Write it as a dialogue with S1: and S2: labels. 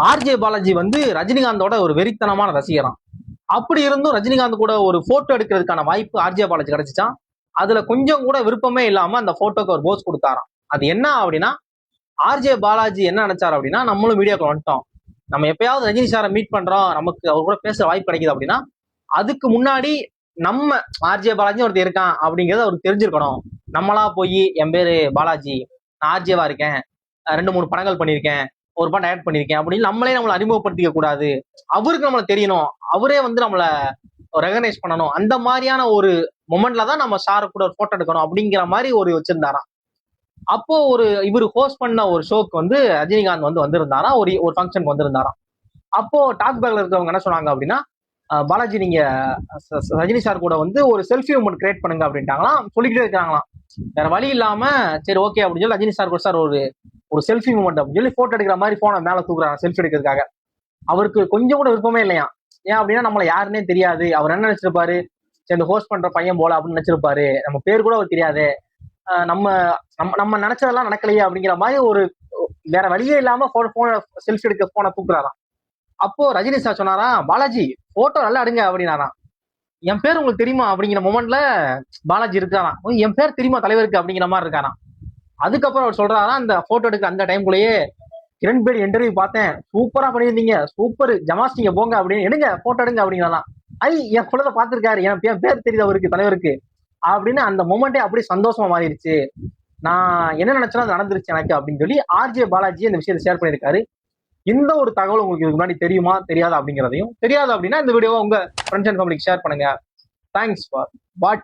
S1: RJ Balaji வந்து ரஜினிகாந்தோட ஒரு வெறித்தனமான ரசிகரான். அப்படி இருந்தும் ரஜினிகாந்த் கூட ஒரு போட்டோ எடுக்கிறதுக்கான வாய்ப்பு ஆர்ஜே பாலாஜி கிடைச்சிச்சான். அதுல கொஞ்சம் கூட விருப்பமே இல்லாம அந்த போட்டோக்கு ஒரு போஸ் கொடுத்தாராம். அது என்ன அப்படின்னா, ஆர்ஜே பாலாஜி என்ன நினைச்சாரு அப்படின்னா, நம்மளும் வீடியோக்கு வந்துட்டோம், நம்ம எப்பயாவது ரஜினி சாரை மீட் பண்றோம், நமக்கு அவர் கூட பேசுற வாய்ப்பு கிடைக்குது அப்படின்னா, அதுக்கு முன்னாடி நம்ம ஆர்ஜே பாலாஜி ஒருத்தர் இருக்கான் அப்படிங்கறது அவருக்கு தெரிஞ்சிருக்கணும். நம்மளா போய் என் பேரு பாலாஜி, நான் ஆர்ஜேவா இருக்கேன், 2-3 படங்கள் பண்ணியிருக்கேன், ஒரு படம் டைரக்ட் பண்ணியிருக்கேன் அப்படின்னு நம்மளை அறிமுகப்படுத்திக்க கூடாது. அவருக்கு நம்மளை தெரியணும், அவரே வந்து நம்மளை ரெகனைஸ் பண்ணணும். அந்த மாதிரியான ஒரு மொமெண்ட்ல தான் நம்ம சார் கூட ஒரு போட்டோ எடுக்கணும் அப்படிங்கிற மாதிரி ஒரு வச்சிருந்தாராம். அப்போ இவர் ஹோஸ்ட் பண்ண ஒரு ஷோக்கு வந்து ரஜினிகாந்த் வந்து வந்திருந்தாராம், ஒரு ஃபங்க்ஷனுக்கு வந்திருந்தாராம். அப்போ டாக் பேக்ல இருக்கிறவங்க என்ன சொன்னாங்க அப்படின்னா, பாலாஜி நீங்க ரஜினி சார் கூட வந்து ஒரு செல்ஃபி மூமெண்ட் கிரியேட் பண்ணுங்க அப்படின்ட்டாங்களாம். சொல்லிக்கிட்டே இருக்காங்களாம். வேற வழி இல்லாம சரி ஓகே அப்படின்னு சொல்லி ரஜினி சார் கூட சார் ஒரு செல்ஃபி மூமெண்ட் அப்படின்னு சொல்லி போட்டோ எடுக்கிற மாதிரி போனை மேல தூக்குறாங்க செல்ஃபி எடுக்கிறதுக்காக. அவருக்கு கொஞ்சம் கூட விருப்பமே இல்லையா. ஏன் அப்படின்னா நம்மளை யாருன்னே தெரியாது, அவர் என்ன நினைச்சிருப்பாரு, சரி இந்த ஹோஸ்ட் பண்ற பையன் போல அப்படின்னு நினைச்சிருப்பாரு, நம்ம பேர் கூட அவர் தெரியாது, நம்ம நம்ம நினைச்சதெல்லாம் நடக்கலையே அப்படிங்கிற மாதிரி ஒரு வேற வழியே இல்லாம செல்ஃபி எடுக்க போனை தூக்குறாராம். அப்போ ரஜினி சார் சொன்னாரா, பாலாஜி போட்டோ நல்லா எடுங்க அப்படின்னாராம். என் பேர் உங்களுக்கு தெரியுமா அப்படிங்கிற மொமெண்ட்ல பாலாஜி இருக்காராம். என் பேர் தெரியுமா தலைவருக்கு அப்படிங்கிற மாதிரி இருக்காராம். அதுக்கப்புறம் அவர் சொல்றாராம், அந்த போட்டோ எடுக்க அந்த டைம்குள்ளேயே, கிரண் பேடி இன்டர்வியூ பார்த்தேன், சூப்பரா பண்ணியிருந்தீங்க, சூப்பர் ஜமாஸ் நீங்க போங்க அப்படின்னு, எடுங்க போட்டோ எடுங்க அப்படிங்கிறாராம். என் குழந்தை பார்த்திருக்காரு, என் பேர் தெரியுது அவருக்கு தலைவருக்கு அப்படின்னு. அந்த மொமெண்டே அப்படியே சந்தோஷமா மாறிடுச்சு, நான் என்ன நினைச்சேன்னா அது நடந்துருச்சு எனக்கு அப்படின்னு சொல்லி ஆர்ஜே பாலாஜி இந்த விஷயத்தை ஷேர் பண்ணியிருக்காரு. இந்த ஒரு தகவல் உங்களுக்கு இதுக்கு முன்னாடி தெரியுமா தெரியாதா அப்படிங்கிறதையும், தெரியாது அப்படின்னா இந்த வீடியோவை உங்க ஃப்ரெண்ட்ஸ் அண்ட் ஃபேமிலிக்கு ஷேர் பண்ணுங்க. Thanks for watch.